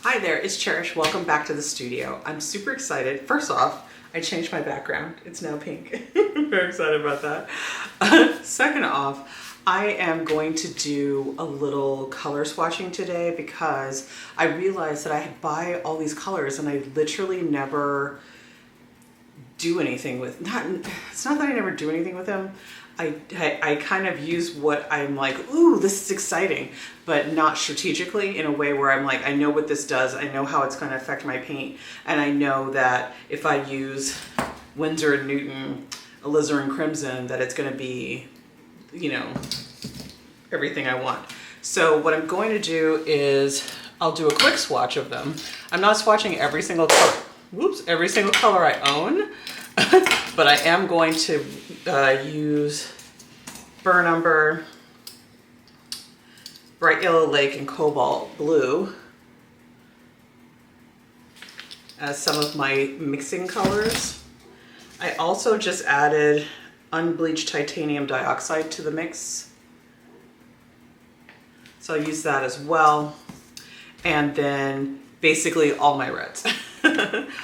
Hi there, it's Cherish. Welcome back to the studio. I'm super excited. First off, I changed my background. It's now pink. I'm very excited about that. Second off, I am going to do a little color swatching today because I realized that I buy all these colors and I literally never do anything with, it's not that I never do anything with them. I kind of use what I'm like, ooh, this is exciting, but not strategically, in a way where I'm like, I know what this does, I know how it's going to affect my paint, and I know that if I use Windsor and Newton, alizarin crimson, that it's going to be, you know, everything I want. So what I'm going to do is I'll do a quick swatch of them. I'm not swatching every single color, every single color I own, but I am going to use Burnt Umber, Bright Yellow Lake, and Cobalt Blue as some of my mixing colors. I also just added unbleached titanium dioxide to the mix, so I'll use that as well. And then basically all my reds.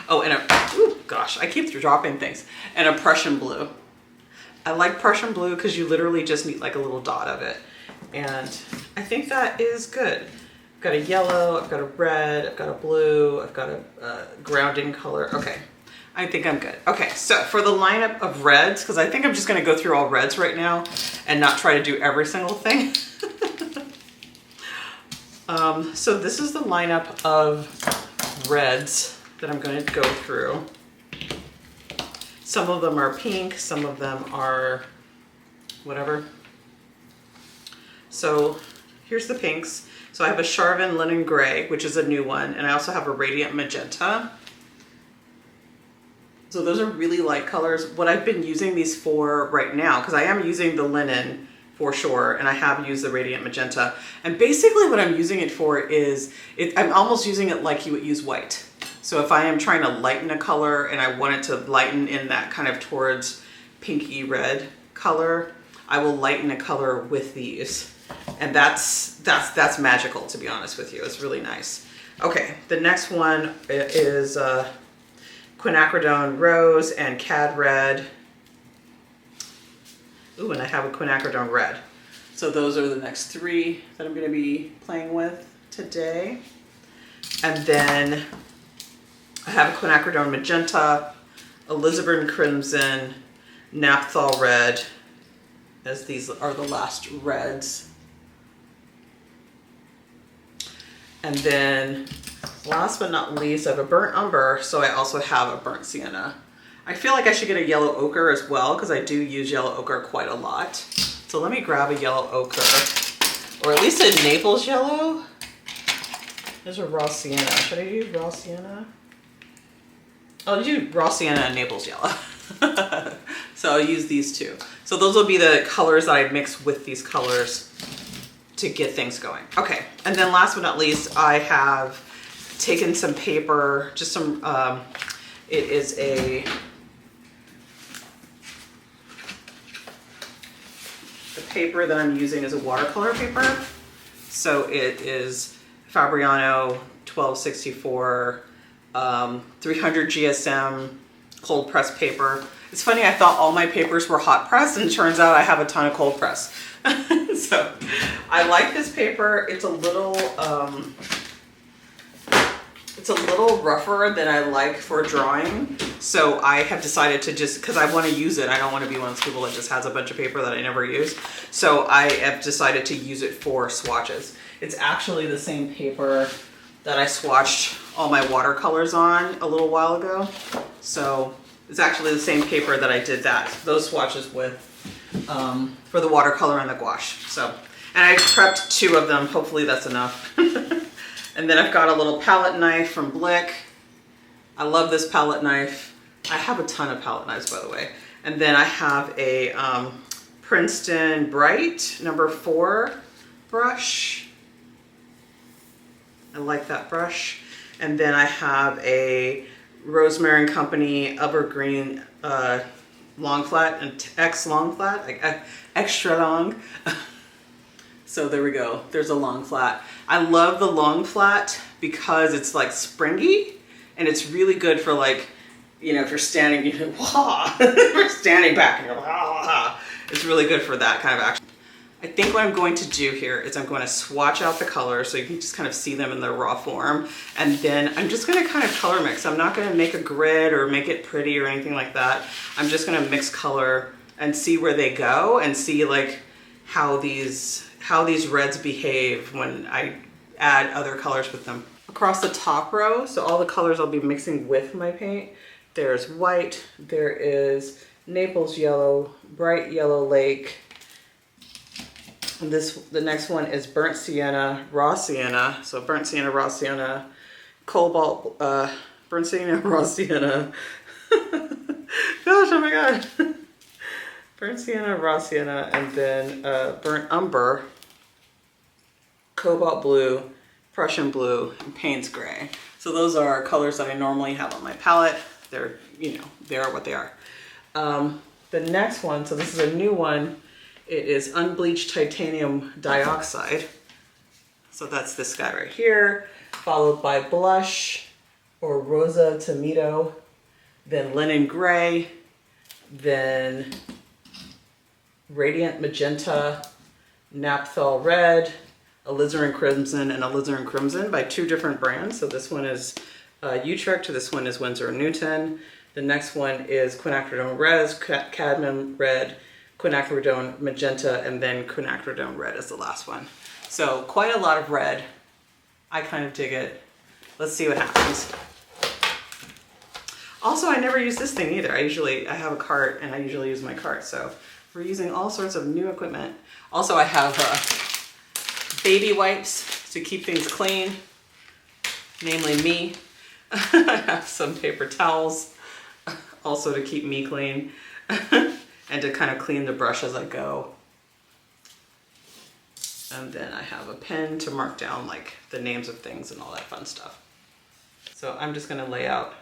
Oh, and gosh, I keep dropping things. And a Prussian blue. I like Prussian blue because you literally just need like a little dot of it. And I think that is good. I've got a yellow, I've got a red, I've got a blue, I've got a grounding color. Okay, I think I'm good. Okay, so for the lineup of reds, because I think I'm just gonna go through all reds right now and not try to do every single thing. So this is the lineup of reds that I'm going to go through. Some of them are pink, some of them are whatever. So here's the pinks. So I have a Charvin Linen Gray, which is a new one, and I also have a Radiant Magenta. So those are really light colors. What I've been using these for right now, because I am using the linen for sure, and I have used the Radiant Magenta. And basically what I'm using it for is, I'm almost using it like you would use white. So if I am trying to lighten a color and I want it to lighten in that kind of towards pinky red color, I will lighten a color with these. And that's magical, to be honest with you. It's really nice. Okay, the next one is Quinacridone Rose and Cad Red. Ooh, and I have a Quinacridone Red. So those are the next three that I'm going to be playing with today. And then I have a Quinacridone Magenta, alizarin Crimson, Naphthol Red, as these are the last reds. And then last but not least, I have a Burnt Umber, so I also have a Burnt Sienna. I feel like I should get a yellow ochre as well, because I do use yellow ochre quite a lot. So let me grab a yellow ochre, or at least a Naples yellow. There's a raw sienna. Should I use raw sienna? I'll do raw sienna and Naples yellow. So I'll use these two. So those will be the colors that I mix with these colors to get things going. Okay, and then last but not least, I have taken some paper, just some, it is the paper that I'm using is a watercolor paper. So it is Fabriano 1264 300 GSM cold press paper. It's funny, I thought all my papers were hot pressed, and it turns out I have a ton of cold press. So I like this paper. It's a little rougher than I like for drawing. So I have decided to just, because I want to use it, I don't want to be one of those people that just has a bunch of paper that I never use. So I have decided to use it for swatches. It's actually the same paper that I swatched all my watercolors on a little while ago. So it's actually the same paper that I did those swatches with for the watercolor and the gouache. So, and I prepped two of them. Hopefully that's enough. And then I've got a little palette knife from Blick. I love this palette knife. I have a ton of palette knives, by the way. And then I have a Princeton Bright No. 4 brush. I like that brush. And then I have a Rosemary and Company Evergreen long flat and X long flat, like extra long. So there we go. There's a long flat. I love the long flat because it's like springy and it's really good for like, you know, if you're standing, you know, wah, if you're standing back and you're like, wah, it's really good for that kind of action. I think what I'm going to do here is I'm going to swatch out the colors so you can just kind of see them in their raw form. And then I'm just going to kind of color mix. I'm not going to make a grid or make it pretty or anything like that. I'm just going to mix color and see where they go and see like how these reds behave when I add other colors with them. Across the top row, so all the colors I'll be mixing with my paint, there's white, there is Naples yellow, bright yellow lake. And the next one is burnt sienna, raw sienna. So burnt sienna, raw sienna, cobalt, burnt sienna, raw sienna. Gosh, oh my God. Burnt sienna, raw sienna, and then burnt umber, cobalt blue, Prussian blue, and Payne's gray. So those are colors that I normally have on my palette. They're, you know, they are what they are. The next one, so this is a new one. It is unbleached titanium dioxide. So that's this guy right here, followed by blush or rosa tomato, then linen gray, then radiant magenta, naphthol red, alizarin crimson, and alizarin crimson by two different brands. So this one is Utrect, this one is Windsor and Newton. The next one is quinacridone red, cadmium red, quinacridone magenta, and then quinacridone red is the last one. So quite a lot of red. I kind of dig it. Let's see what happens. Also, I never use this thing either. I have a cart and I usually use my cart. So we're using all sorts of new equipment. Also, I have baby wipes to keep things clean, namely me. I have some paper towels also to keep me clean. And to kind of clean the brush as I go. And then I have a pen to mark down like the names of things and all that fun stuff. So I'm just gonna lay out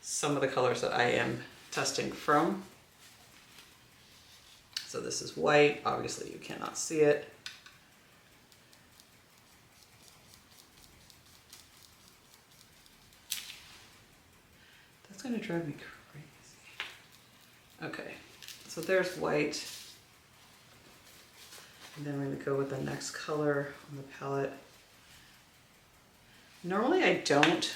some of the colors that I am testing from. So this is white, obviously you cannot see it. That's gonna drive me crazy. Okay. So there's white, and then we're going to go with the next color on the palette. Normally I don't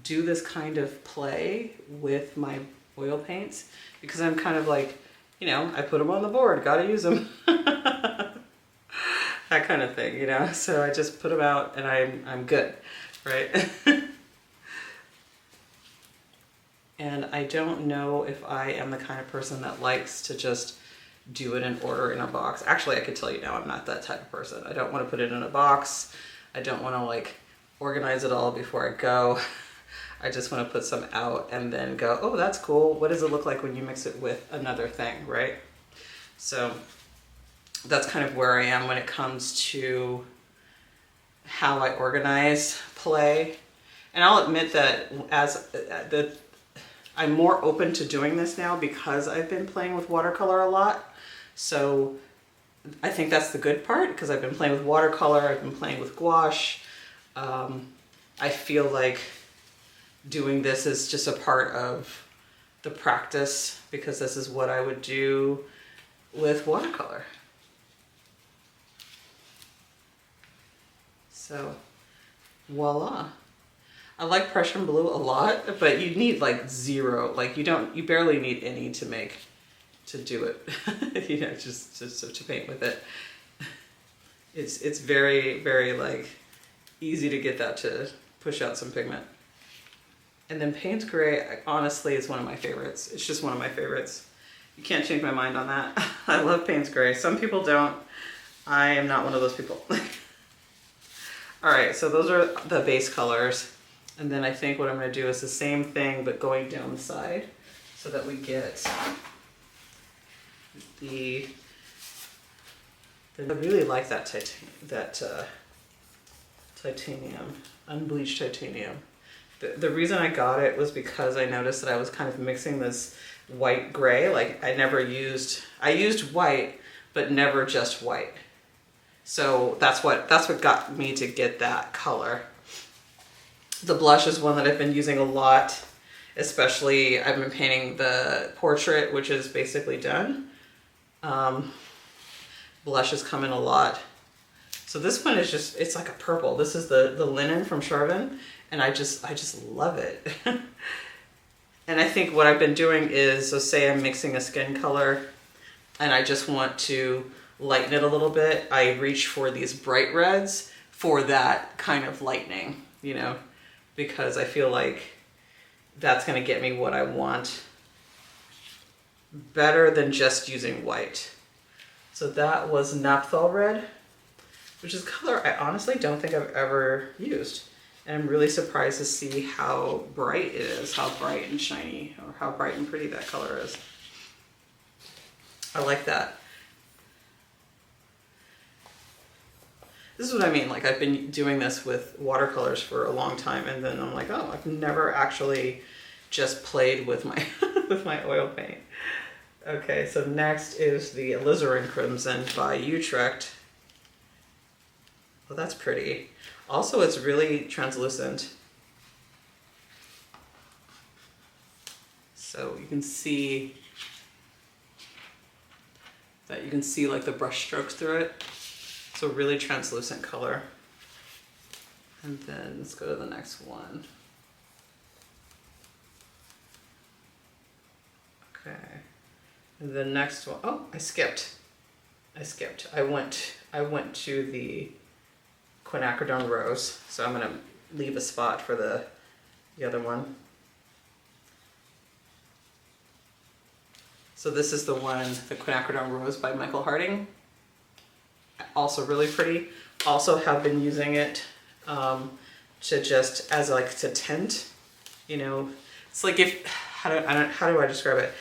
do this kind of play with my oil paints because I'm kind of like, you know, I put them on the board, gotta use them. That kind of thing, you know, so I just put them out and I'm good, right? And I don't know if I am the kind of person that likes to just do it in order in a box. Actually, I could tell you now, I'm not that type of person. I don't want to put it in a box. I don't want to like organize it all before I go. I just want to put some out and then go, oh, that's cool. What does it look like when you mix it with another thing, right? So that's kind of where I am when it comes to how I organize play. And I'll admit that I'm more open to doing this now because I've been playing with watercolor a lot. So I think that's the good part because I've been playing with watercolor, I've been playing with gouache. I feel like doing this is just a part of the practice because this is what I would do with watercolor. So voila. I like Prussian blue a lot, but you need like zero, like you barely need any to do it, you know, just to paint with it. It's very, very like easy to get that to push out some pigment. And then Payne's gray, honestly, is one of my favorites. It's just one of my favorites. You can't change my mind on that. I love Payne's gray. Some people don't. I am not one of those people. All right, so those are the base colors. And then I think what I'm going to do is the same thing, but going down the side so that we get I really like that titanium, unbleached titanium. The reason I got it was because I noticed that I was kind of mixing this white gray. Like I used white, but never just white. So that's what got me to get that color. The blush is one that I've been using a lot, especially I've been painting the portrait, which is basically done. Blush has come in a lot. So this one is just, it's like a purple. This is the linen from Charvin, and I just love it. And I think what I've been doing is, so say I'm mixing a skin color and I just want to lighten it a little bit, I reach for these bright reds for that kind of lightening, you know, because I feel like that's going to get me what I want better than just using white. So that was Naphthol red, which is a color I honestly don't think I've ever used. And I'm really surprised to see how bright it is, how bright and shiny, or how bright and pretty that color is. I like that. This is what I mean, like I've been doing this with watercolors for a long time, and then I'm like, oh, I've never actually just played with my with my oil paint. Okay, so next is the Alizarin Crimson by Utrect. Well, that's pretty. Also, it's really translucent. So you can see that, you can see like the brush strokes through it. So really translucent color. And then let's go to the next one. Okay. And the next one, oh, I skipped. I went to the quinacridone rose, so I'm gonna leave a spot for the other one. So this is the one, the quinacridone rose by Michael Harding. Also really pretty. Also have been using it to just as like to tint, you know. It's like if how do I describe it?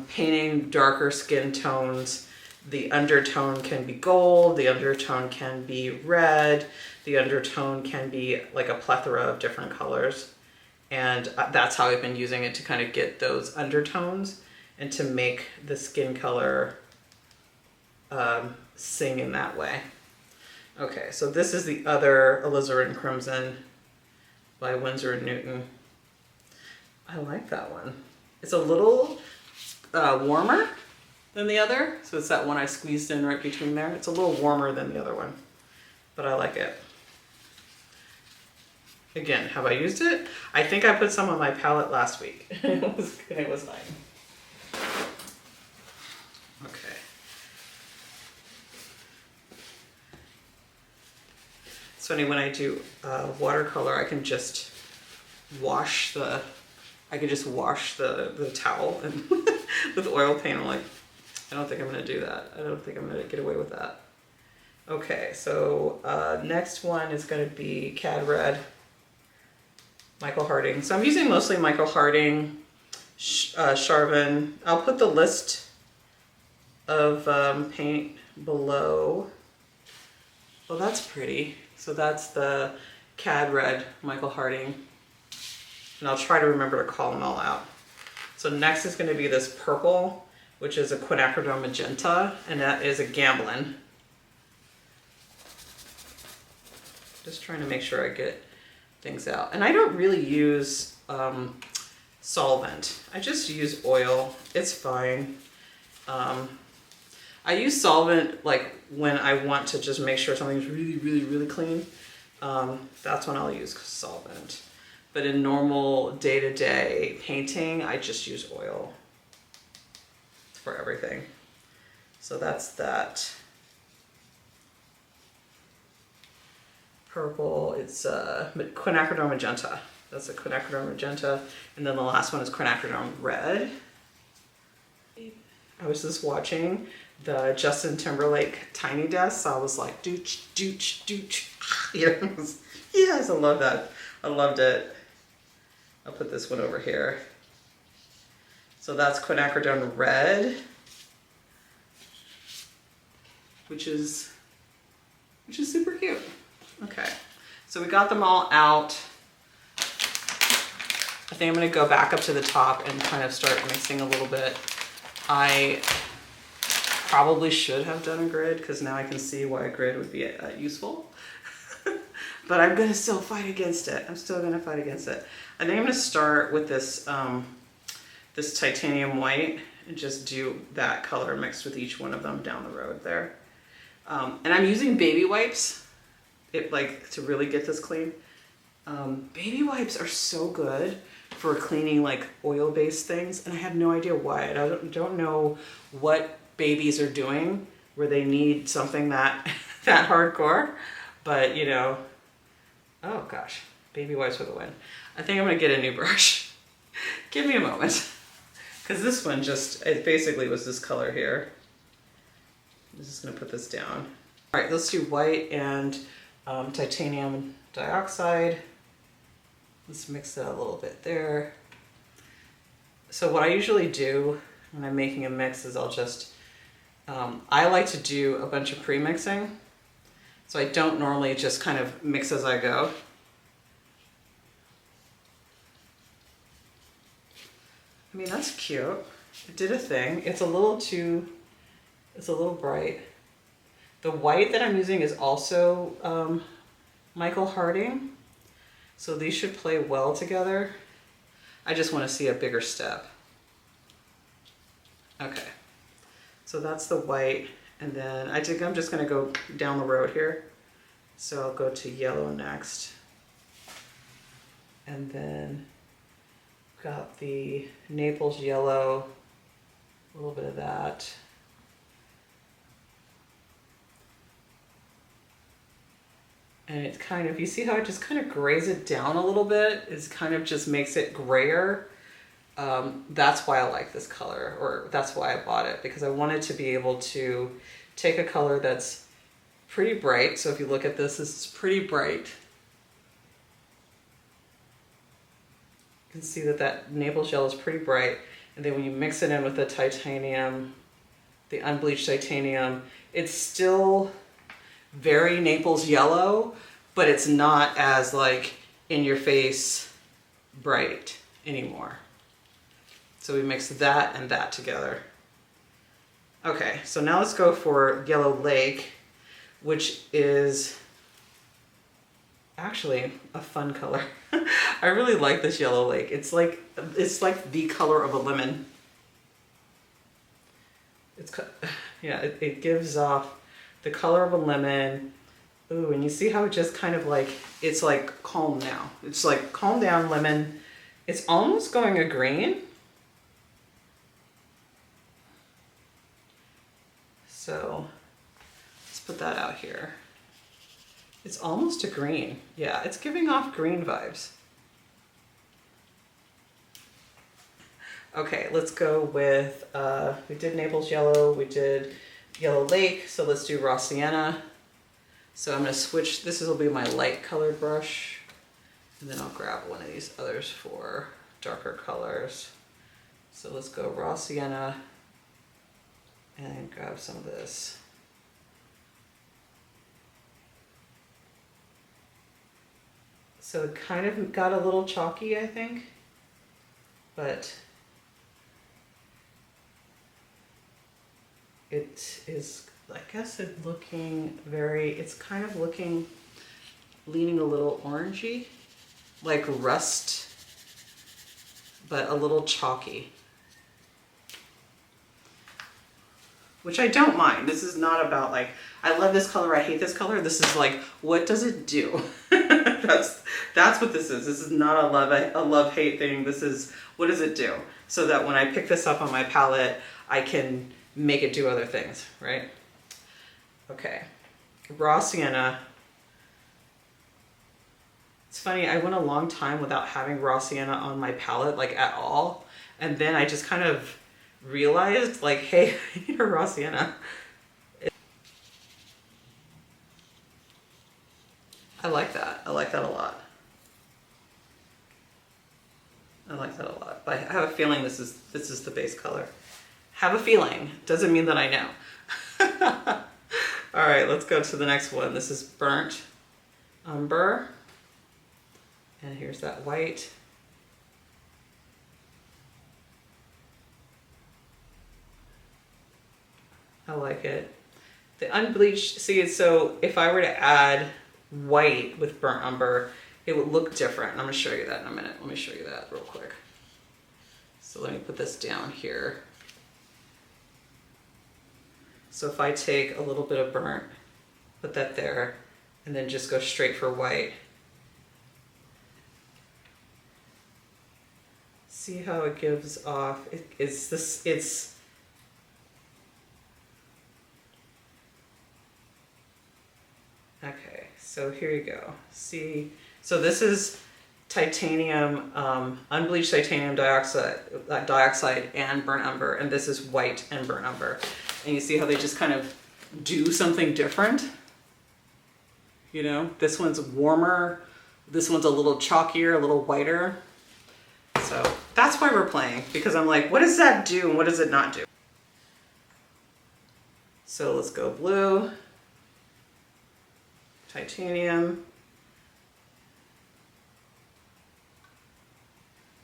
Painting darker skin tones. The undertone can be gold, the undertone can be red, the undertone can be like a plethora of different colors. And that's how I've been using it, to kind of get those undertones and to make the skin color sing in that way. Okay, so this is the other Alizarin Crimson by Windsor and Newton. I like that one. It's a little warmer than the other. So it's that one I squeezed in right between there. It's a little warmer than the other one, but I like it. Again, have I used it? I think I put some on my palette last week. It was fine. Okay. It's funny, when I do watercolor, I can just wash the towel and with oil paint. I'm like, I don't think I'm gonna do that. I don't think I'm gonna get away with that. Okay, so next one is gonna be Cad Red, Michael Harding. So I'm using mostly Michael Harding, Charvin. I'll put the list of paint below. Well, that's pretty. So that's the Cad Red, Michael Harding. And I'll try to remember to call them all out. So next is gonna be this purple, which is a quinacridone magenta, and that is a Gamblin. Just trying to make sure I get things out. And I don't really use solvent. I just use oil. It's fine. I use solvent like when I want to just make sure something's really, really, really clean. That's when I'll use solvent. But in normal day-to-day painting, I just use oil for everything. So that's that. Purple, it's quinacridone magenta. That's a quinacridone magenta. And then the last one is quinacridone red. I was just watching the Justin Timberlake Tiny Desk, so I was like, dooch, dooch, dooch. Yes, I love that. I loved it. I'll put this one over here. So that's quinacridone red, which is super cute. Okay, so we got them all out. I think I'm gonna go back up to the top and kind of start mixing a little bit. I probably should have done a grid because now I can see why a grid would be useful. But I'm gonna still fight against it. I'm still gonna fight against it. I think I'm gonna start with this this titanium white and just do that color mixed with each one of them down the road there. And I'm using baby wipes, to really get this clean. Baby wipes are so good for cleaning like oil-based things, and I have no idea why. I don't know what babies are doing where they need something that that hardcore, but you know. Oh gosh, baby wipes for the win. I think I'm gonna get a new brush. Give me a moment, because this one it basically was this color here. I'm just gonna put this down. All right, let's do white and titanium dioxide. Let's mix that a little bit there. So what I usually do when I'm making a mix is I'll just, I like to do a bunch of pre-mixing. So I don't normally just kind of mix as I go. I mean, that's cute. It did a thing. It's a little bright. The white that I'm using is also Michael Harding. So these should play well together. I just want to see a bigger step. Okay, so that's the white. And then I think I'm just gonna go down the road here. So I'll go to yellow next. And then got the Naples yellow, a little bit of that. And it's kind of, you see how it just kind of grays it down a little bit? It kind of just makes it grayer. That's why I like this color, or that's why I bought it, because I wanted to be able to take a color that's pretty bright. So if you look at this, this is pretty bright. You can see that that Naples yellow is pretty bright. And then when you mix it in with the titanium, the unbleached titanium, it's still very Naples yellow, but it's not as like in your face bright anymore. So we mix that and that together. Okay, so now let's go for Yellow Lake, which is actually a fun color. I really like this Yellow Lake. It's like the color of a lemon. It gives off the color of a lemon. Ooh, and you see how it just kind of like, it's like calm now. It's like calm down lemon. It's almost going a green. So let's put that out here. It's almost a green. Yeah, it's giving off green vibes. Okay, let's go with, we did Naples yellow, we did Yellow Lake, so let's do raw sienna. So I'm gonna switch, this will be my light colored brush, and then I'll grab one of these others for darker colors. So let's go raw sienna and grab some of this. So it kind of got a little chalky, I think, but it is, I guess it's looking very, it's kind of looking, leaning a little orangey, like rust, but a little chalky. Which I don't mind. This is not about like, I love this color, I hate this color. This is like, what does it do? That's what this is. This is not a love-hate thing. This is, what does it do? So that when I pick this up on my palette, I can make it do other things, right? Okay, raw sienna. It's funny, I went a long time without having raw sienna on my palette, like at all. And then I just kind of realized like, hey, I need a raw sienna. I like that. I like that a lot. I like that a lot. But I have a feeling this is the base color. Have a feeling. Doesn't mean that I know. All right, let's go to the next one. This is burnt umber. And here's that white. I like it. The unbleached, see, so if I were to add white with burnt umber, it would look different. I'm gonna show you that in a minute. Let me show you that real quick. So let me put this down here. So if I take a little bit of burnt, put that there, and then just go straight for white. See how it gives off, it's okay, so here you go. See, so this is titanium, unbleached titanium dioxide and burnt umber, and this is white and burnt umber. And you see how they just kind of do something different? You know, this one's warmer, this one's a little chalkier, a little whiter. So that's why we're playing, because I'm like, what does that do and what does it not do? So let's go blue, titanium.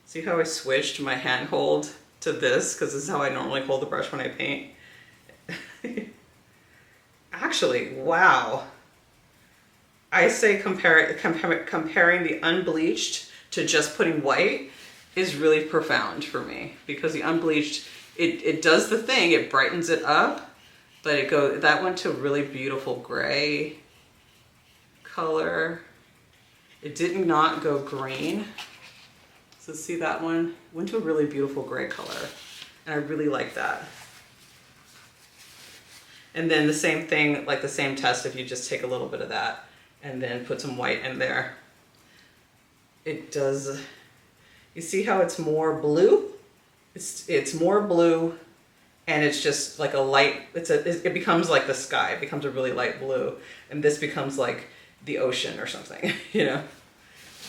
See how I switched my hand hold to this, because this is how I normally hold the brush when I paint. Actually, wow. I say comparing the unbleached to just putting white is really profound for me, because the unbleached, it does the thing, it brightens it up, but that went to a really beautiful gray color. It did not go green. So see that one? Went to a really beautiful gray color, and I really like that. And then the same thing, like the same test, if you just take a little bit of that and then put some white in there. It does, you see how it's more blue? It's more blue, and it's just like a light, it becomes like the sky, it becomes a really light blue, and this becomes like the ocean or something, you know?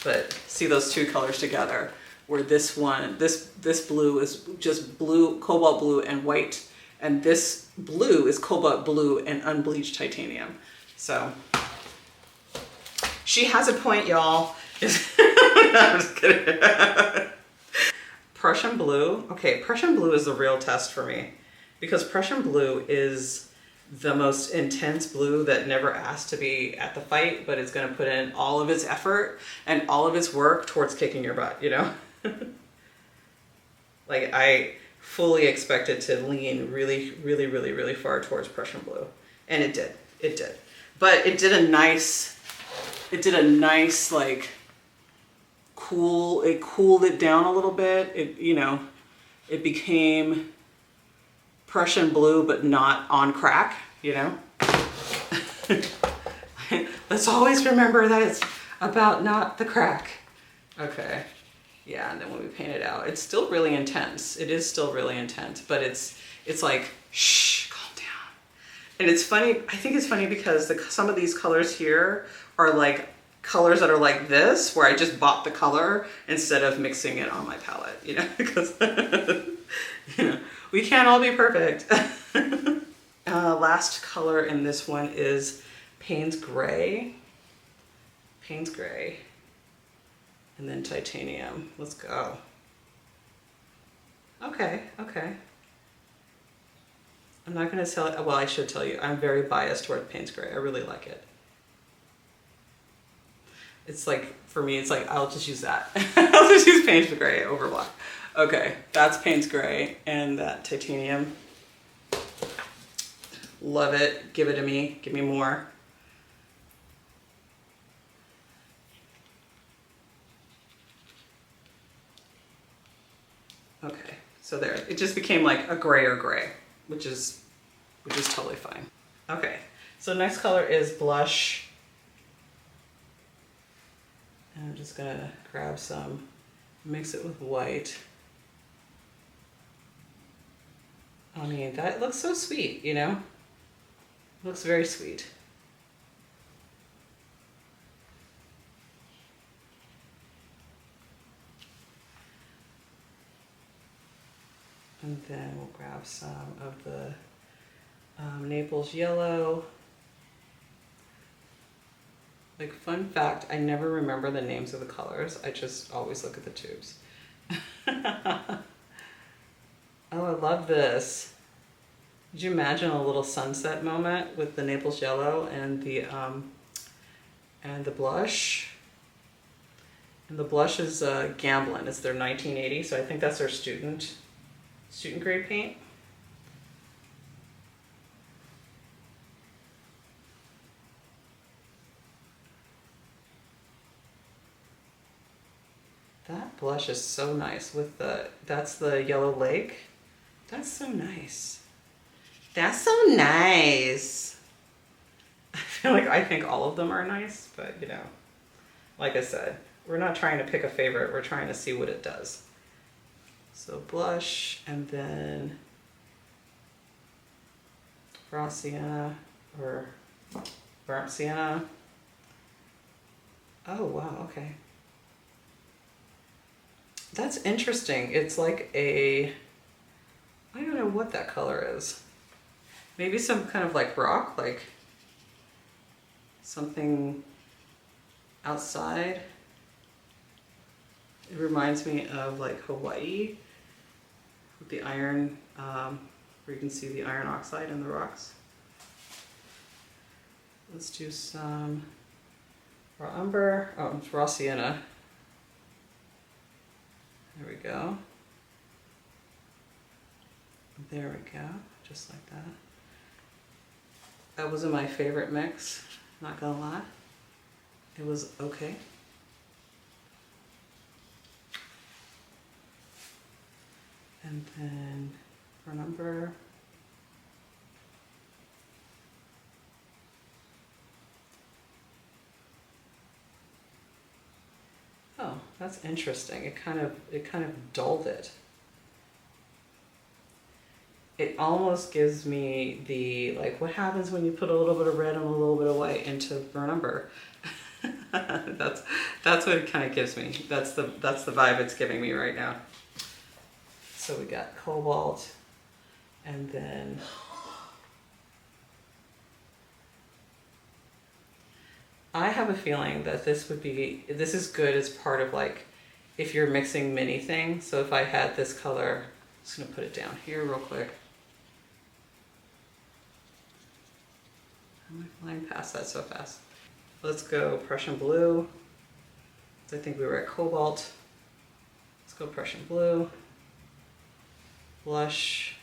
But see those two colors together, where this one, this blue is just blue, cobalt blue and white, and this blue is cobalt blue and unbleached titanium. So she has a point, y'all. I'm just kidding. Prussian blue. Okay, Prussian blue is the real test for me, because Prussian blue is the most intense blue that never asked to be at the fight, but it's going to put in all of its effort and all of its work towards kicking your butt, you know? Like, I fully expected to lean really, really, really, really far towards Prussian blue. And it did. It did. But it did a nice, like, it cooled it down a little bit. It, you know, it became Prussian blue, but not on crack, you know? Let's always remember that it's about not the crack. Okay. Yeah, and then when we paint it out, it's still really intense. It is still really intense, but it's like, shh, calm down. And it's funny, I think it's funny because some of these colors here are like colors that are like this, where I just bought the color instead of mixing it on my palette, you know, because you know, we can't all be perfect. Last color in this one is Payne's Gray. Payne's Gray. And then titanium. Let's go. Okay, okay. I'm not gonna tell it, well, I should tell you, I'm very biased toward Payne's Gray. I really like it. It's like, for me, it's like, I'll just use that. I'll just use Payne's Gray over black. Okay, that's Payne's Gray and that titanium. Love it. Give it to me. Give me more. Okay, so there, it just became like a grayer gray, which is totally fine. Okay, so next color is blush. And I'm just gonna grab some, mix it with white. I mean, that looks so sweet, you know? It looks very sweet. And then we'll grab some of the Naples yellow. Like, fun fact, I never remember the names of the colors. I just always look at the tubes. Oh, I love this. Did you imagine a little sunset moment with the Naples yellow and the blush? And the blush is Gamblin. It's their 1980, so I think that's their student grade paint. That blush is so nice with that's the yellow lake. That's so nice. That's so nice. I think all of them are nice, but you know, like I said, we're not trying to pick a favorite, we're trying to see what it does. So blush, and then raw sienna or burnt sienna. Oh wow, okay. That's interesting. It's like I don't know what that color is. Maybe some kind of like rock, like something outside. It reminds me of like Hawaii with the iron, where you can see the iron oxide in the rocks. Let's do some raw umber. Oh, it's raw sienna. There we go. There we go, just like that. That wasn't my favorite mix, not gonna lie. It was okay. And then for number, oh, that's interesting. It kind of dulled it. It almost gives me the, like, what happens when you put a little bit of red and a little bit of white into burnt umber. That's what it kind of gives me. That's the vibe it's giving me right now. So we got cobalt, and then I have a feeling that this is good as part of, like, if you're mixing mini things. So if I had this color, I'm just gonna put it down here real quick. How am I flying past that so fast? Let's go Prussian blue. I think we were at cobalt. Let's go Prussian blue. Blush.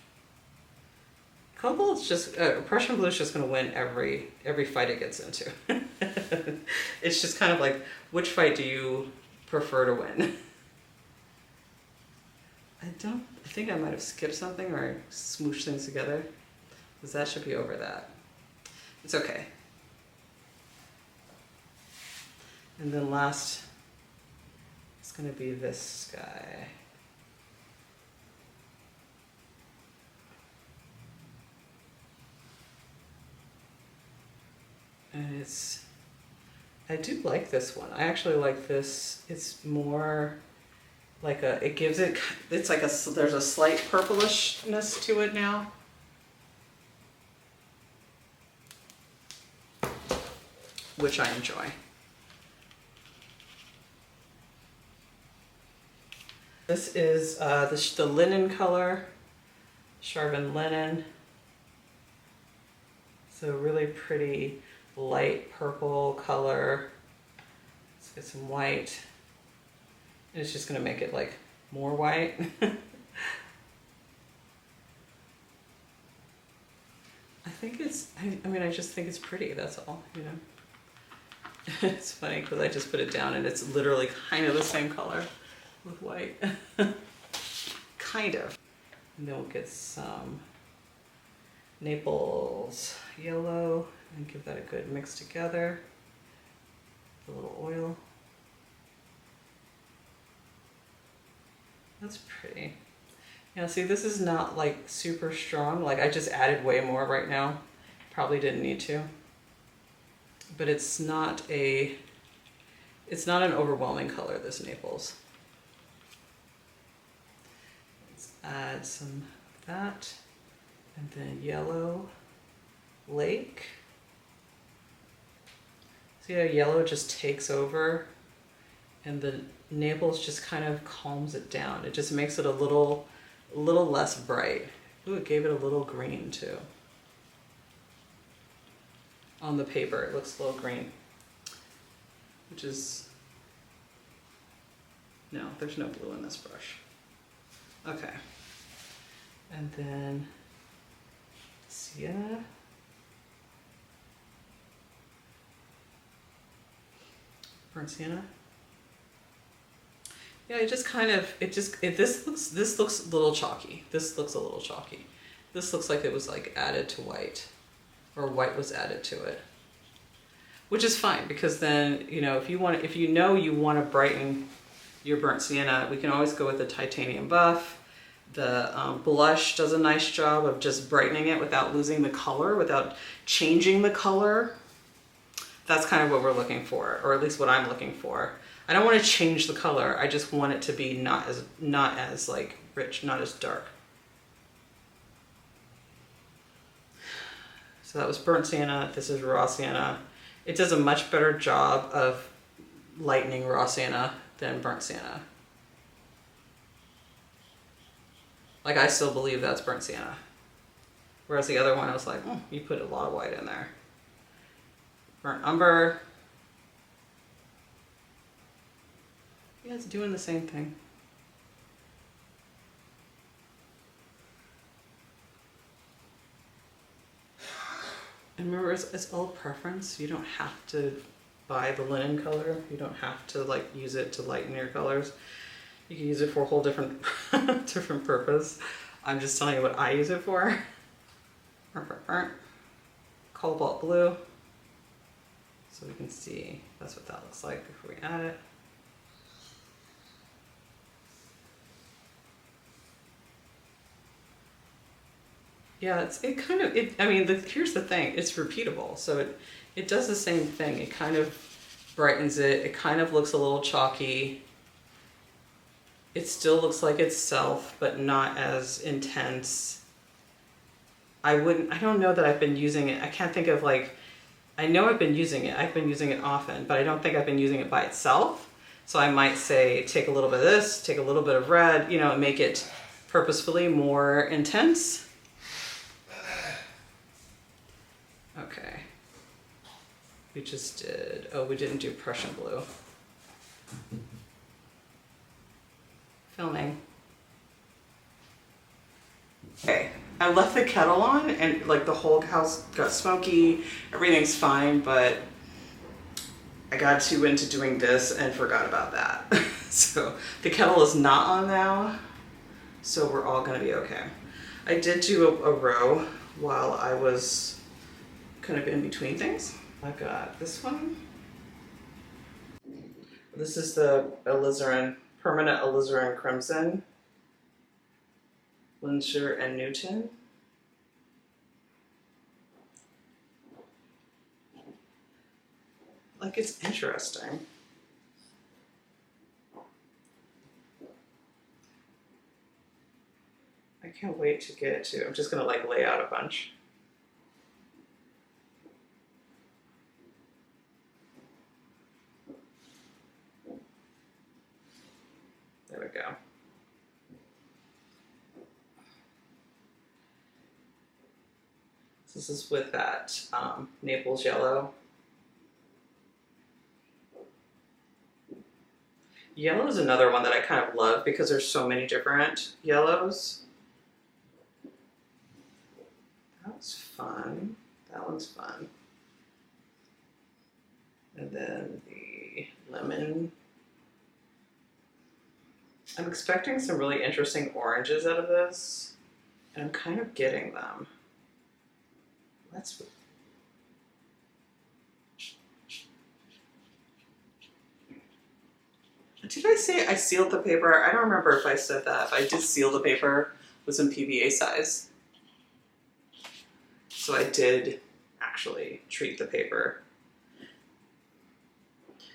Cobalt's just, Prussian blue is just gonna win every fight it gets into. It's just kind of like, which fight do you prefer to win? I think I might have skipped something or smooshed things together, because that should be over that. It's okay. And then last, it's gonna be this guy. And I do like this one. I actually like this. It's more like it's like there's a slight purplishness to it now. Which I enjoy. This is the linen color, Charvin linen. So really pretty light purple color. Let's get some white. And it's just gonna make it like more white. I just think it's pretty, that's all, you know. It's funny because I just put it down and it's literally kind of the same color with white. Kind of. And then we'll get some Naples yellow and give that a good mix together. A little oil. That's pretty. Yeah, see, this is not like super strong. Like, I just added way more right now. Probably didn't need to. But it's not an overwhelming color, this Naples. Let's add some of that. And then yellow lake. See how yellow just takes over and the Naples just kind of calms it down. It just makes it a little less bright. Ooh, it gave it a little green too. On the paper, it looks a little green, which is, no, there's no blue in this brush. Okay. And then sienna. Burnt sienna. Yeah, it just kind of, this looks a little chalky. This looks a little chalky. This looks like it was like added to white, or white was added to it. Which is fine, because then, you know, if you know you want to brighten your burnt sienna, we can always go with the titanium buff. The blush does a nice job of just brightening it without losing the color, without changing the color. That's kind of what we're looking for, or at least what I'm looking for. I don't want to change the color. I just want it to be not as like rich, not as dark. So that was burnt sienna. This is raw sienna. It does a much better job of lightening raw sienna than burnt sienna. Like, I still believe that's burnt sienna. Whereas the other one, I was like, oh, you put a lot of white in there. Burnt umber. Yeah, it's doing the same thing. And remember, it's all preference. You don't have to buy the linen color. You don't have to like use it to lighten your colors. You can use it for a whole different different purpose. I'm just telling you what I use it for. Cobalt blue. So we can see that's what that looks like before we add it. Yeah, I mean, here's the thing, it's repeatable. So it does the same thing. It kind of brightens it. It kind of looks a little chalky. It still looks like itself, but not as intense. I don't know that I've been using it. I can't think of like, I know I've been using it. I've been using it often, but I don't think I've been using it by itself. So I might say, take a little bit of this, take a little bit of red, you know, and make it purposefully more intense. Okay. We just did, oh, we didn't do Prussian blue. Filming. Okay, I left the kettle on and like the whole house got smoky, everything's fine, but I got too into doing this and forgot about that. So the kettle is not on now, so we're all gonna be okay. I did do a row while I was kind of in between things. I've got this one. This is the alizarin, permanent alizarin crimson, Windsor and Newton. Like, it's interesting. I can't wait to get it to, I'm just gonna like lay out a bunch. There we go. This is with that Naples yellow. Yellow is another one that I kind of love because there's so many different yellows. That was fun. That one's fun. And then the lemon. I'm expecting some really interesting oranges out of this, and I'm kind of getting them. Did I say I sealed the paper? I don't remember if I said that, but I did seal the paper with some PVA size. So I did actually treat the paper.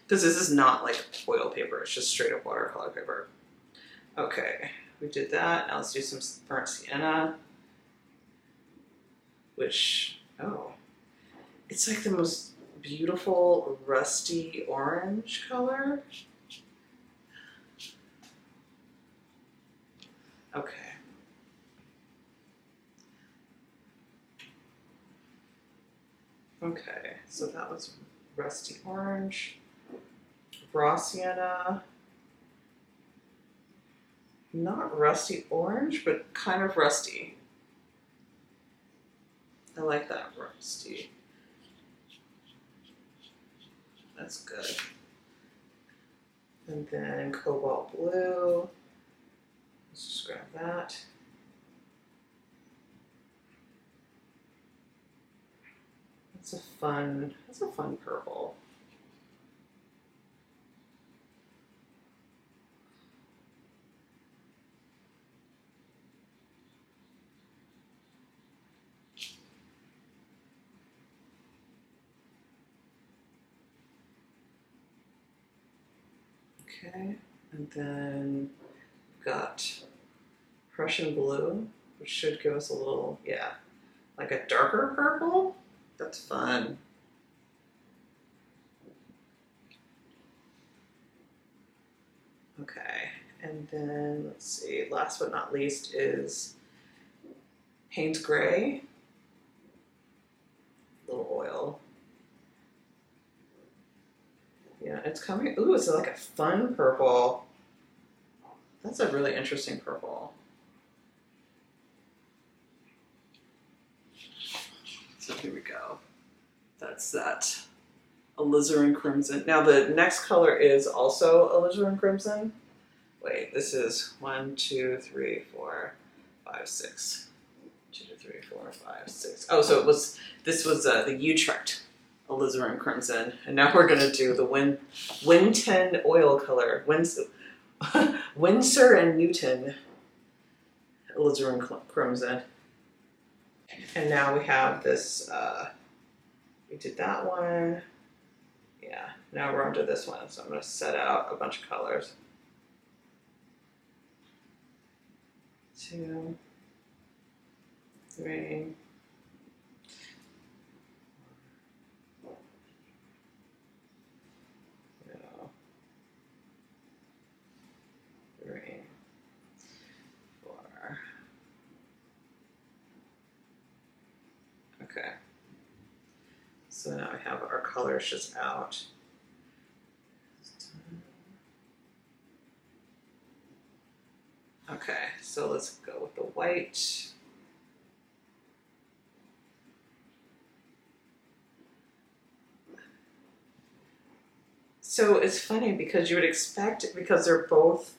Because this is not like oil paper, it's just straight up watercolor paper. Okay, we did that. Now let's do some burnt sienna. Which, oh, it's like the most beautiful rusty orange color. Okay. Okay, so that was rusty orange, raw sienna, not rusty orange, but kind of rusty. I like that rusty. That's good. And then cobalt blue. Let's just grab that. That's a fun purple. Okay, and then we've got Prussian blue, which should give us a little, yeah, like a darker purple. That's fun. Okay, and then let's see, last but not least is Payne's Gray, a little oil. Yeah, it's coming. Ooh, it's like a fun purple. That's a really interesting purple. So here we go. That's that alizarin crimson. Now the next color is also alizarin crimson. Wait, this is 1, 2, 3, 4, 5, 6. 2, 3, 4, 5, 6. Oh, so this was the Utrect alizarin crimson, and now we're gonna do the Winton oil color, Windsor and Newton alizarin crimson. And now we have this, we did that one. Yeah, now we're onto this one. So I'm gonna set out a bunch of colors. 2, 3. 3, 4. Okay. So now we have our colors just out. Okay, so let's go with the white. So it's funny because you would expect, because they're both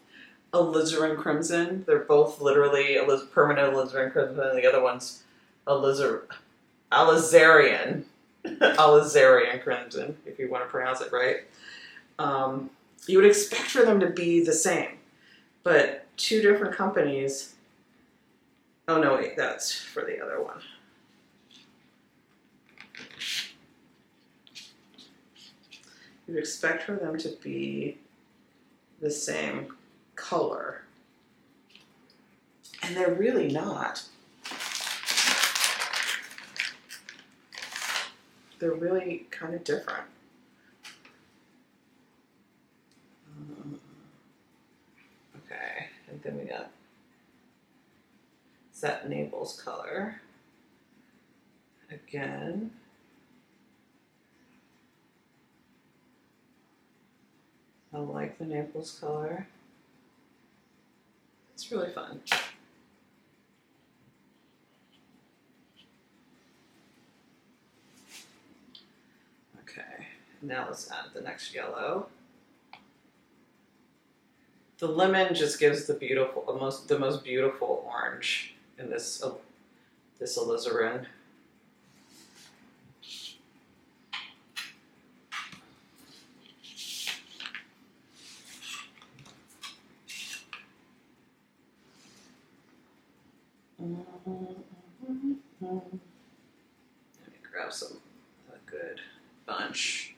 alizarin crimson, they're both literally permanent alizarin crimson, and the other one's alizarian crimson, if you want to pronounce it right. You would expect for them to be the same, but two different companies. Oh no, wait, that's for the other one. You'd expect for them to be the same color, and they're really not. They're really kind of different. Okay, and then we got Set Naples color. Again. I like the Naples color. It's really fun. Okay, now let's add the next yellow. The lemon just gives the beautiful, the most beautiful orange in this alizarin. Let me grab a good bunch.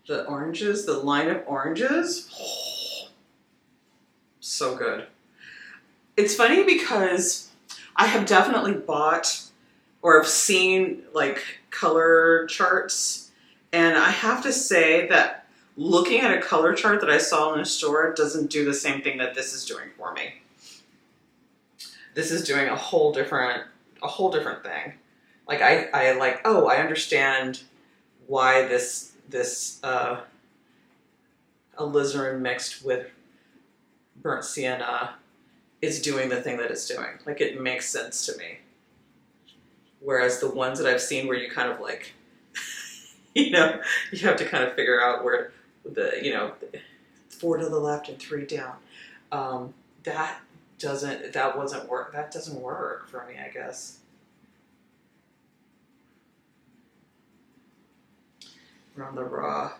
The oranges, the line of oranges, oh, so good. It's funny because I have definitely bought or have seen like color charts, and I have to say that looking at a color chart that I saw in a store doesn't do the same thing that this is doing for me. This is doing a whole different thing. Like I like, oh, I understand why this alizarin mixed with burnt sienna is doing the thing that it's doing. Like it makes sense to me. Whereas the ones that I've seen where you kind of like, you know, you have to kind of figure out where the, you know, 4 to the left and 3 down. That doesn't work for me, I guess. We're on the raw.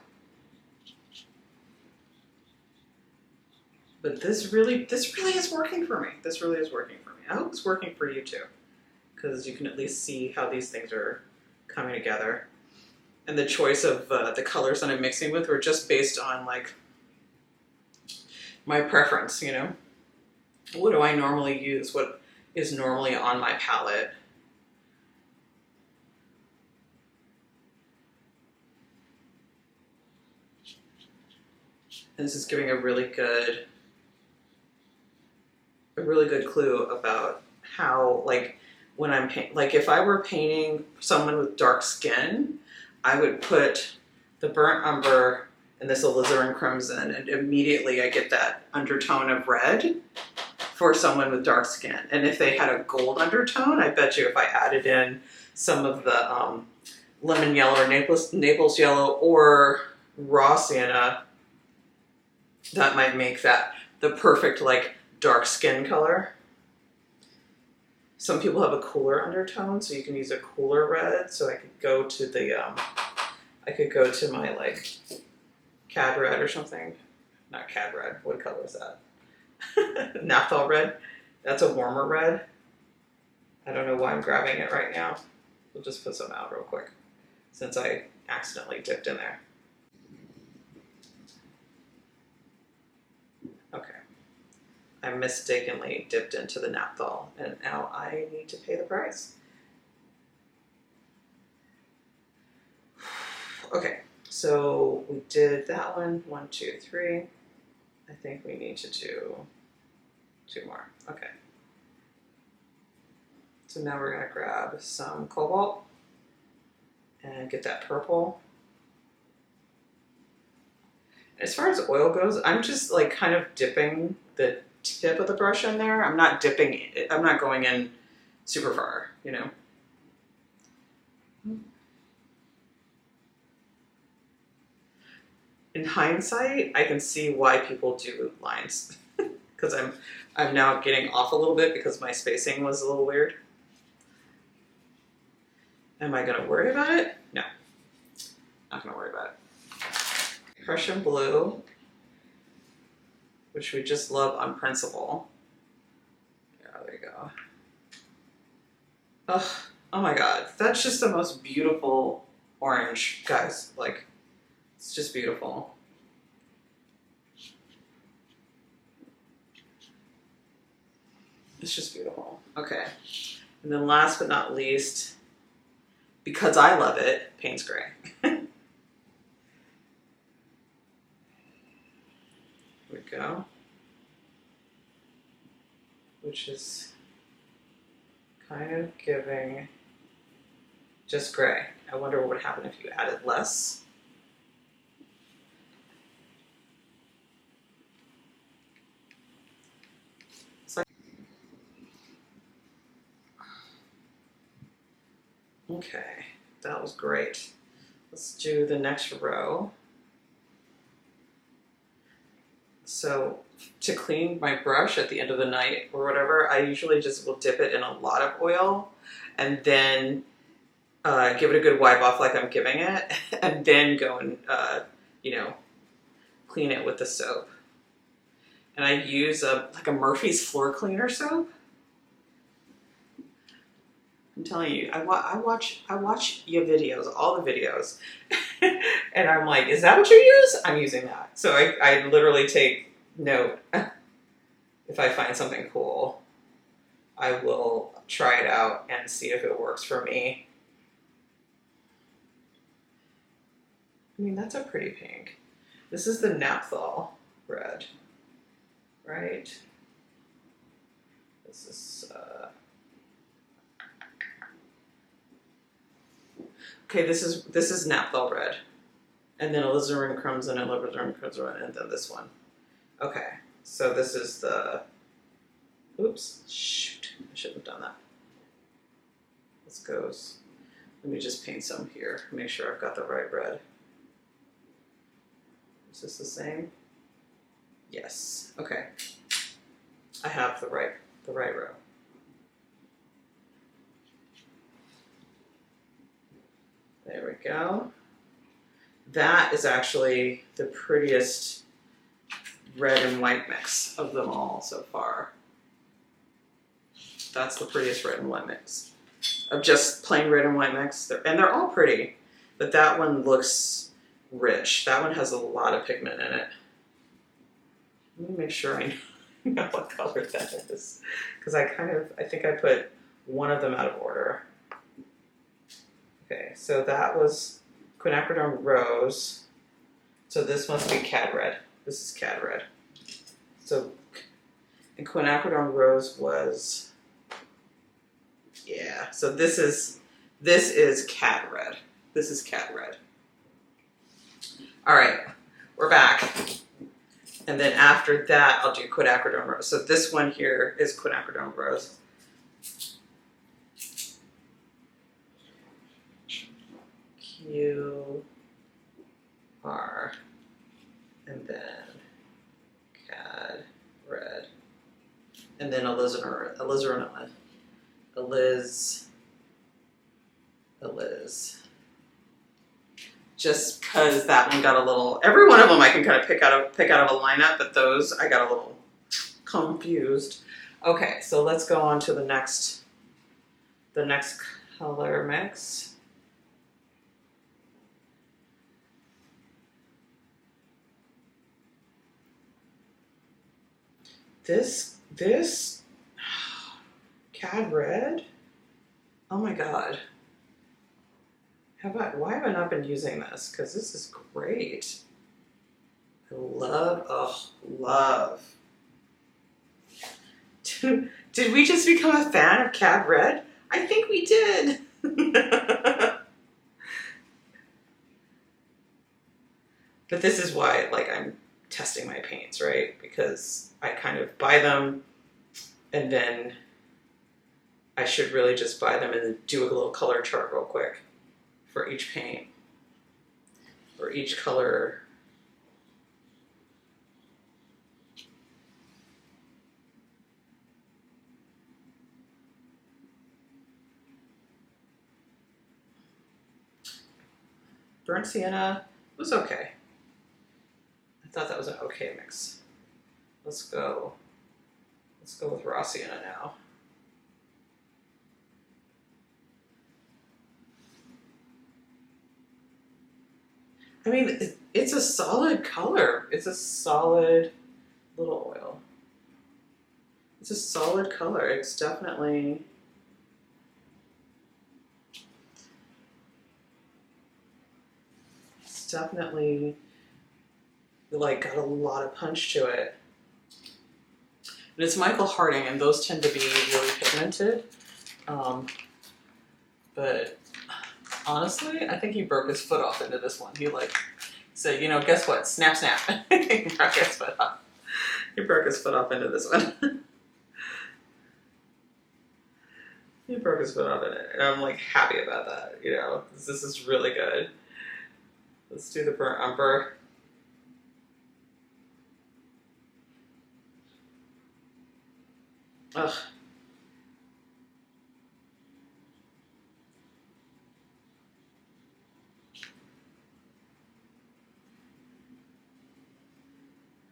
But this really is working for me. This really is working for me. I hope it's working for you too, because you can at least see how these things are coming together. And the choice of the colors that I'm mixing with were just based on like my preference, you know? What do I normally use? What is normally on my palette? And this is giving a really good clue about how, like, when I'm like if I were painting someone with dark skin, I would put the burnt umber and this alizarin crimson, and immediately I get that undertone of red for someone with dark skin. And if they had a gold undertone, I bet you if I added in some of the lemon yellow or Naples yellow or raw sienna, that might make that the perfect like dark skin color. Some people have a cooler undertone, so you can use a cooler red. So I could go to the, I could go to my like cad red or something. Not cad red, what color is that? Naphthol red. That's a warmer red. I don't know why I'm grabbing it right now. We'll just put some out real quick since I accidentally dipped in there. Okay. I mistakenly dipped into the naphthol, and now I need to pay the price. Okay, so we did that one. 1, 2, 3. I think we need to do 2 more. Okay. So now we're gonna grab some cobalt and get that purple. As far as oil goes, I'm just like kind of dipping the tip of the brush in there. I'm not dipping it. I'm not going in super far, you know. In hindsight, I can see why people do lines because I'm now getting off a little bit because my spacing was a little weird. Am I gonna worry about it? No, not gonna worry about it. Prussian blue, which we just love on principle. Yeah, there you go. Ugh, oh my God, that's just the most beautiful orange, guys. Like, it's just beautiful. It's just beautiful. Okay, and then last but not least, because I love it, Payne's Gray. Here we go. Which is kind of giving just gray. I wonder what would happen if you added less. So, okay, that was great. Let's do the next row. So to clean my brush at the end of the night or whatever, I usually just will dip it in a lot of oil and then give it a good wipe off like I'm giving it, and then go and, you know, clean it with the soap. And I use like a Murphy's floor cleaner soap. I'm telling you, I watch your videos, all the videos, and I'm like, is that what you use? I'm using that. So I literally take note. If I find something cool, I will try it out and see if it works for me. I mean, that's a pretty pink. This is the naphthol red, right? This is, Okay, this is naphtha red. And then alizarin crimson and alizarin crimson, and then this one. Okay, so this is the, oops, shoot, I shouldn't have done that. This goes, let me just paint some here, make sure I've got the right red. Is this the same? Yes, okay. I have the right row. There we go. That is actually the prettiest red and white mix of them all so far. That's the prettiest red and white mix of just plain red and white mix. And they're all pretty, but that one looks rich. That one has a lot of pigment in it. Let me make sure I know what color that is, because I think I put one of them out of order. Okay, so that was quinacridone rose. So this must be cad red. This is cad red. So, and quinacridone rose was, yeah. So this is cad red. This is cad red. All right, we're back. And then after that, I'll do quinacridone rose. So this one here is quinacridone rose. QR, and then cad red, and then alizarin, just because that one got a little, every one of them I can kind of pick out of a lineup, but those I got a little confused. Okay, so let's go on to the next color mix. This cad red, oh my god. Why have I not been using this? Because this is great. I love. Did we just become a fan of cad red? I think we did. But this is why, like, I'm testing my paints, right? Because I kind of buy them and then I should really just buy them and then do a little color chart real quick for each paint, for each color. Burnt sienna was okay. I thought that was an okay mix. Let's go with raw sienna now. I mean, it's a solid color. It's a solid little oil. It's a solid color. It's definitely like got a lot of punch to it. And it's Michael Harding, and those tend to be really pigmented. But honestly, I think he broke his foot off into this one. He like said, you know, guess what? Snap, snap. He broke his foot off. He broke his foot off into this one. He broke his foot off in it. And I'm like happy about that, you know. This is really good. Let's do the burnt umber. Ugh.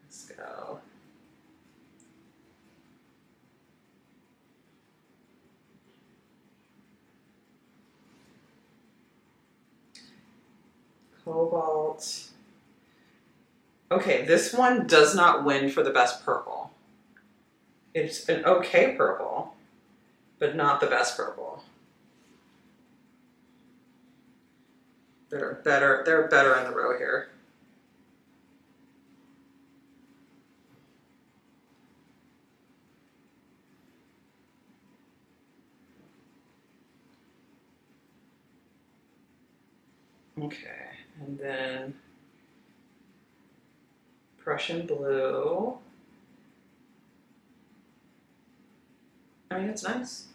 Let's go. Cobalt. Okay, this one does not win for the best purple. It's an okay purple, but not the best purple. They're better in the row here. Okay, and then Prussian blue. I mean, it's nice.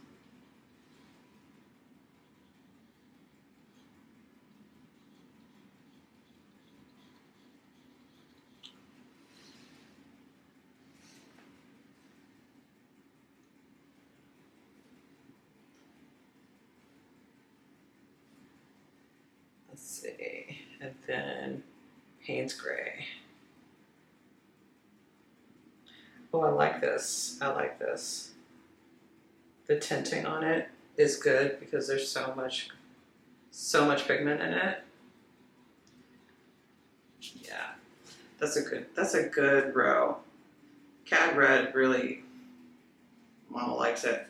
Let's see, and then Payne's Gray. Oh, I like this. I like this. The tinting on it is good because there's so much pigment in it. Yeah, that's a good row. Cad Red really, Mama likes it.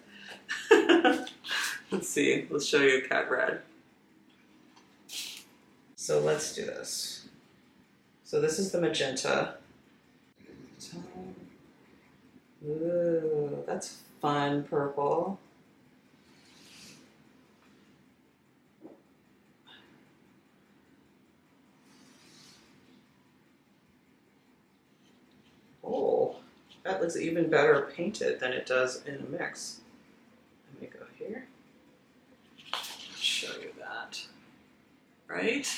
Let's see, let's show you Cad Red. So let's do this. So this is the magenta. Ooh, that's fun purple. Oh, that looks even better painted than it does in a mix. Let me go here. Show you that. Right?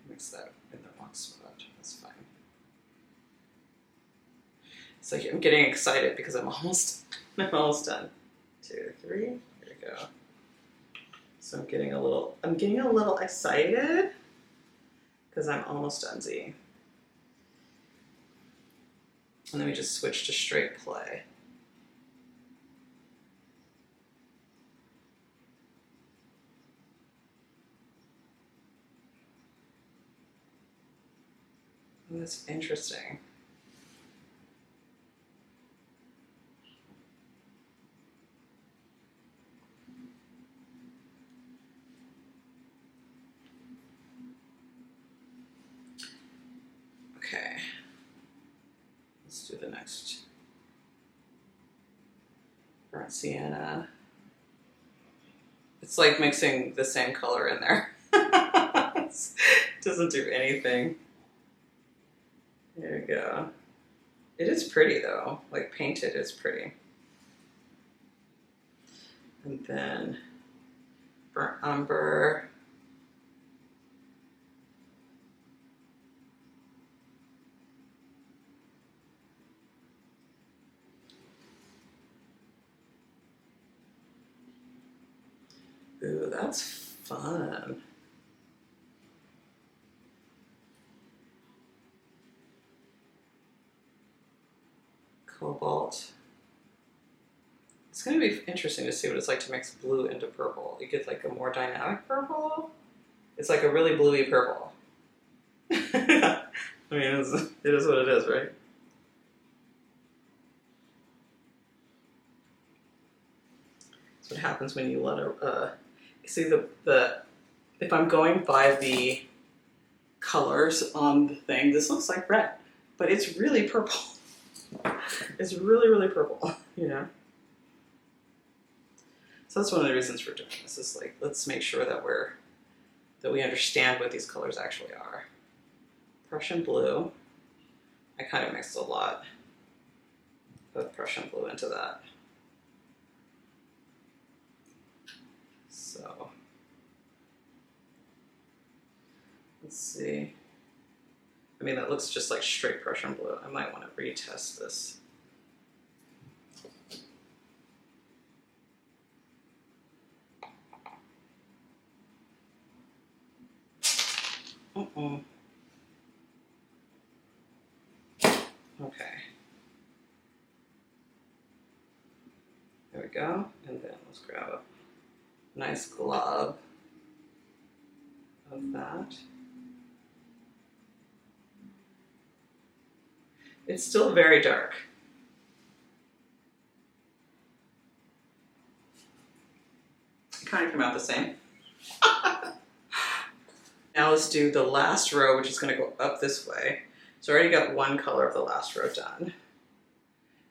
Mix that in the wrong spot. That's fine. It's like I'm getting excited because I'm almost done. 2, 3. Here we go. So I'm getting a little excited because I'm almost done Z. And then we just switch to straight play. Oh, that's interesting. Okay, let's do the next. Burnt sienna. It's like mixing the same color in there. It doesn't do anything. There we go. It is pretty though, like painted is pretty. And then burnt umber. Ooh, that's fun. Cobalt. It's going to be interesting to see what it's like to mix blue into purple. You get like a more dynamic purple. It's like a really bluey purple. I mean, it is what it is, right? That's what happens when you let see if I'm going by the colors on the thing, this looks like red, but it's really purple. It's really, really purple, you know? So that's one of the reasons for doing this, is like, let's make sure that we understand what these colors actually are. Prussian blue. I kind of mixed a lot of Prussian blue into that. So, let's see. I mean, that looks just like straight Prussian blue. I might want to retest this. Okay. There we go. And then let's grab a nice glob of that. It's still very dark. It kind of came out the same. Now let's do the last row, which is going to go up this way. So I already got one color of the last row done.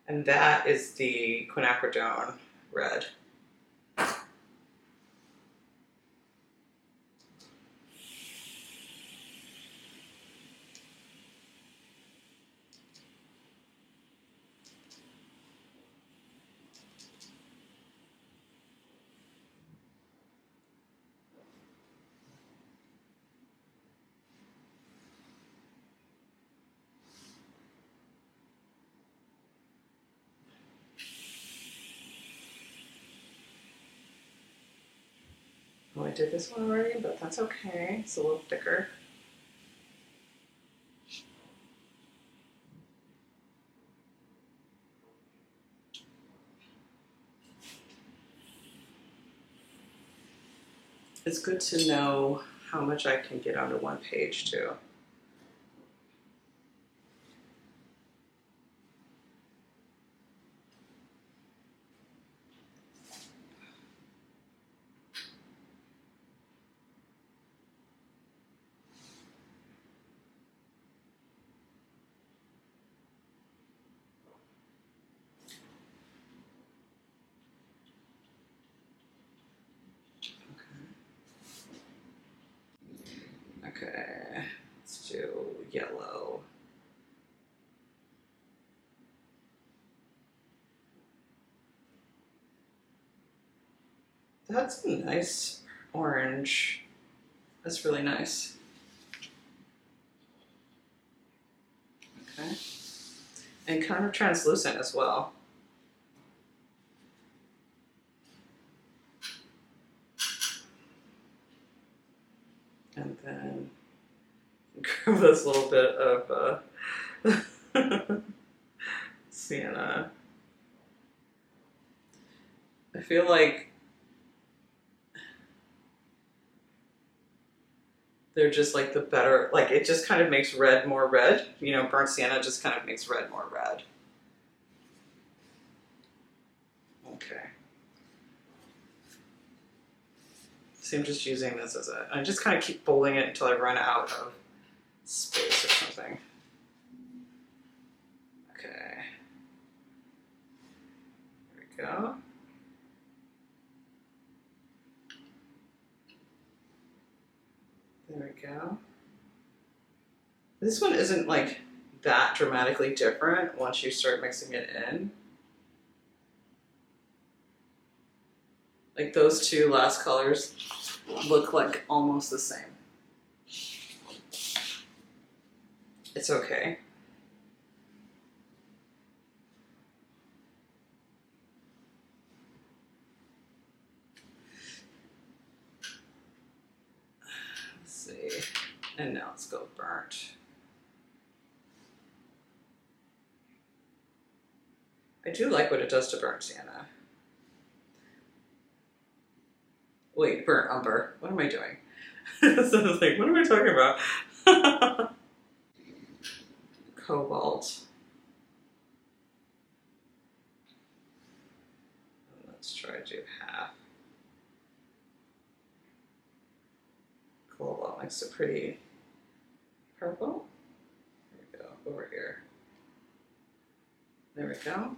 And that is the quinacridone red. Oh, I did this one already, but that's okay. It's a little thicker. It's good to know how much I can get onto one page too. Okay, let's do yellow. That's a nice orange. That's really nice. Okay. And kind of translucent as well. And then grab this little bit of sienna. I feel like they're just like the better, like it just kind of makes red more red. You know, burnt sienna just kind of makes red more red. Okay. So I'm just using this as I just kind of keep folding it until I run out of space or something. Okay. There we go. There we go. This one isn't like that dramatically different once you start mixing it in. Like those two last colors look like almost the same. It's okay. Let's see. And now let's go burnt. I do like what it does to burnt sienna. Wait, burnt umber. What am I doing? So I was like, what am I talking about? Cobalt. Let's try to do half. Cobalt makes a pretty purple. There we go, over here. There we go.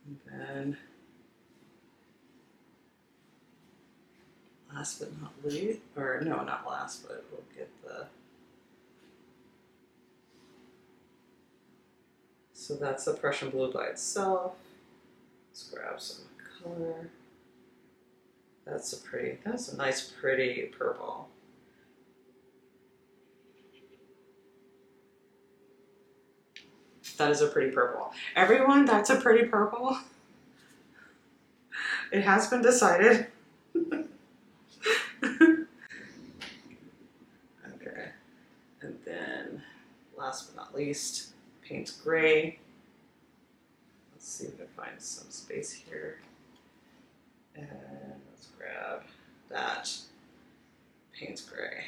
And then last but not least, or no, not last, but we'll get the, so that's the Prussian blue by itself. Let's grab some color. That's a nice pretty purple. That is a pretty purple. Everyone, that's a pretty purple. It has been decided. Okay, and then last but not least, paint gray. Let's see if I can find some space here. And let's grab that paint gray.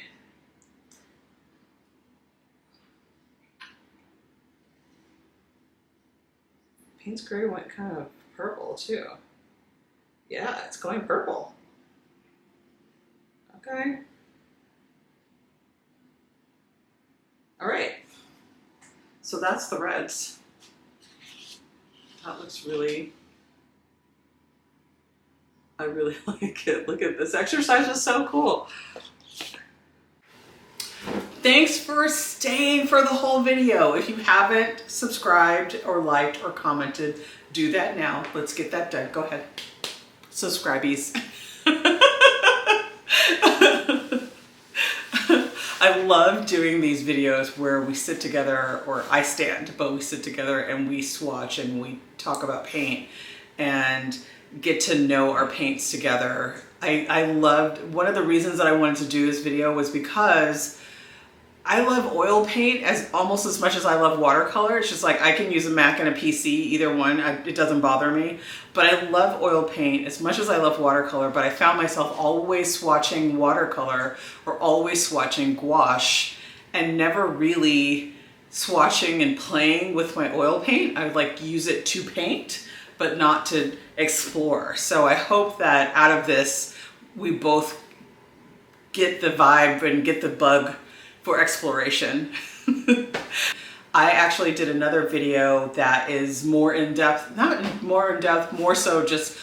Paint gray went kind of purple too. Yeah, it's going purple. Okay. All right, so that's the reds. That looks really, I really like it. Look at this exercise, was so cool. Thanks for staying for the whole video. If you haven't subscribed or liked or commented, do that now. Let's get that done. Go ahead. Subscribees. I love doing these videos where we sit together, or I stand, but we sit together and we swatch and we talk about paint and get to know our paints together. I loved, one of the reasons that I wanted to do this video was because I love oil paint almost as much as I love watercolor. It's just like I can use a Mac and a PC, either one, it doesn't bother me. But I love oil paint as much as I love watercolor, but I found myself always swatching watercolor or always swatching gouache and never really swatching and playing with my oil paint. I would like use it to paint, but not to explore. So I hope that out of this, we both get the vibe and get the bug for exploration. I actually did another video that is more in-depth, not more in-depth, more so just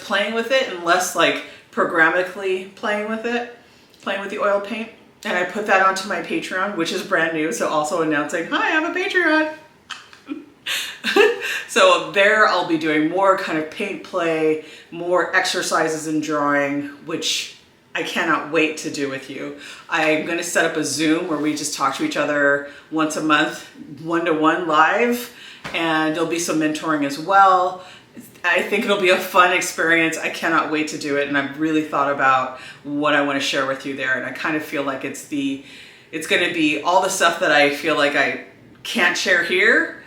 playing with it and less like programmatically playing with it, playing with the oil paint. And I put that onto my Patreon, which is brand new. So also announcing, hi, I have a Patreon. So there I'll be doing more kind of paint play, more exercises in drawing, which I cannot wait to do with you. I'm going to set up a Zoom where we just talk to each other once a month, one-to-one live, and there'll be some mentoring as well. I think it'll be a fun experience. I cannot wait to do it, and I've really thought about what I want to share with you there, and I kind of feel like it's going to be all the stuff that I feel like I can't share here,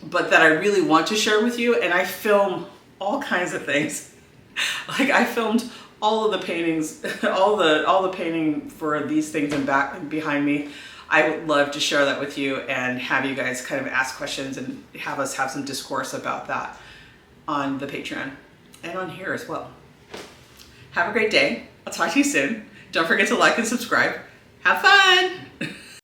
but that I really want to share with you. And I film all kinds of things. Like I filmed all of the paintings, all the painting for these things and behind me. I would love to share that with you and have you guys kind of ask questions and have us have some discourse about that on the Patreon and on here as well. Have a great day. I'll talk to you soon. Don't forget to like and subscribe. Have fun.